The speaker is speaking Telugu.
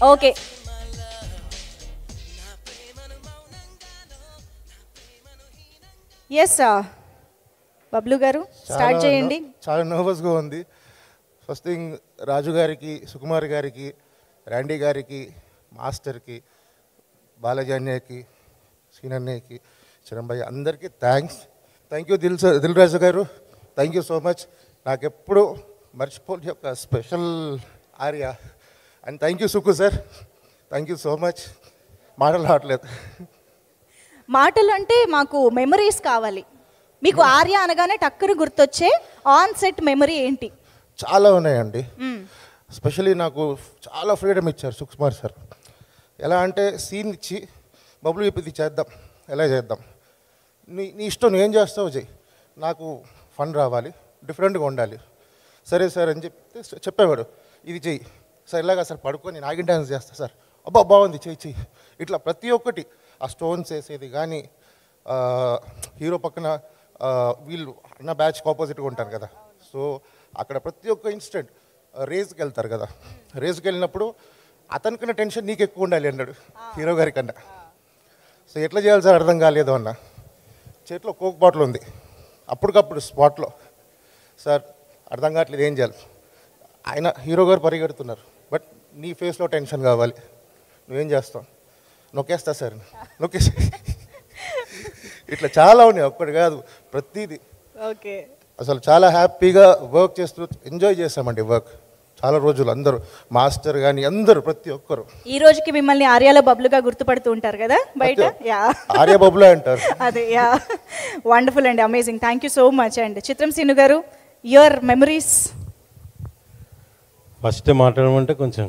ఓకే, ఎస్ బబ్లు గారు స్టార్ట్ చేయండి. చాలా నర్వస్గా ఉంది. ఫస్ట్ థింగ్ రాజు గారికి, సుకుమార్ గారికి, ర్యాండీ గారికి, మాస్టర్కి, బాలాజీ అన్నయ్యకి, సీనన్నయ్యకి, చిరంభయ్య అందరికీ థ్యాంక్ యూ దిల్ రాజు గారు, థ్యాంక్ యూ సో మచ్. నాకు ఎప్పుడు మర్చిపోలే ఒక special Arya. And thank you Suku sir, thank you so much. మాటలు రావట్లేదు. మాటలు అంటే మాకు మెమరీస్ కావాలి. మీకు ఆర్య అనగానే టక్కున గుర్తొచ్చే ఆన్ సెట్ మెమరీ ఏంటి? చాలా ఉన్నాయండి. స్పెషలీ నాకు చాలా ఫ్రీడమ్ ఇచ్చారు సుకుమార్ సార్. ఎలా అంటే సీన్ ఇచ్చి బబులు ఇది చేద్దాం, ఎలా చేద్దాం, నీ ఇష్టం, నువ్వేం చేస్తావు చెయ్యి, నాకు ఫన్ రావాలి, డిఫరెంట్గా ఉండాలి. సరే సార్ అని చెప్పేవాడు. ఇది చెయ్యి సార్, ఇలాగా సార్ పడుకొని నాగిన్ డ్యాన్స్ చేస్తా సార్, అబ్బా బాగుంది చెయ్యి. ఇట్లా ప్రతి ఒక్కటి, ఆ స్టోన్స్ వేసేది కానీ, హీరో పక్కన వీళ్ళు నా బ్యాచ్కి ఆపోజిట్గా ఉంటారు కదా, సో అక్కడ ప్రతి ఒక్క ఇన్స్టెంట్ రేస్కి వెళ్తారు కదా, రేస్కి వెళ్ళినప్పుడు అతనికన్నా టెన్షన్ నీకు ఎక్కువ ఉండాలి అన్నాడు హీరో గారి కన్నా. సో ఎట్లా చేయాలి సార్ అర్థం కాలేదు అన్న. చేతిలో కోక్ బాటిల్ ఉంది, అప్పటికప్పుడు స్పాట్లో సార్ అర్థం కావట్లేదు ఏం చేయాలి. ఆయన హీరో గారు పరిగెడుతున్నారు, బట్ నీ ఫేస్లో టెన్షన్ కావాలి, నువ్వేం చేస్తావు, నొక్కేస్తా సార్, నొక్కేసి ఇట్లా చాలా ఉన్నాయి, ఒక్కటి కాదు ప్రతిదీ. ఓకే, అసలు చాలా హ్యాపీగా వర్క్ చేస్తూ ఎంజాయ్ చేస్తామండి వర్క్ చాలా రోజులు. అందరూ మాస్టర్ కానీ అందరూ ప్రతి ఒక్కరు ఈ రోజుకి మిమ్మల్ని ఆర్యాలో బబ్లుగా గుర్తుపడుతూ ఉంటారు కదా బయట. యా, ఆర్య బబులే అంటారు. అదే, యా, వండర్ఫుల్ అండి, amazing, thank you so much. And చిత్రం సీను గారు, యువర్ మెమరీస్. ఫస్ట్ మాట్లాడమంటే కొంచెం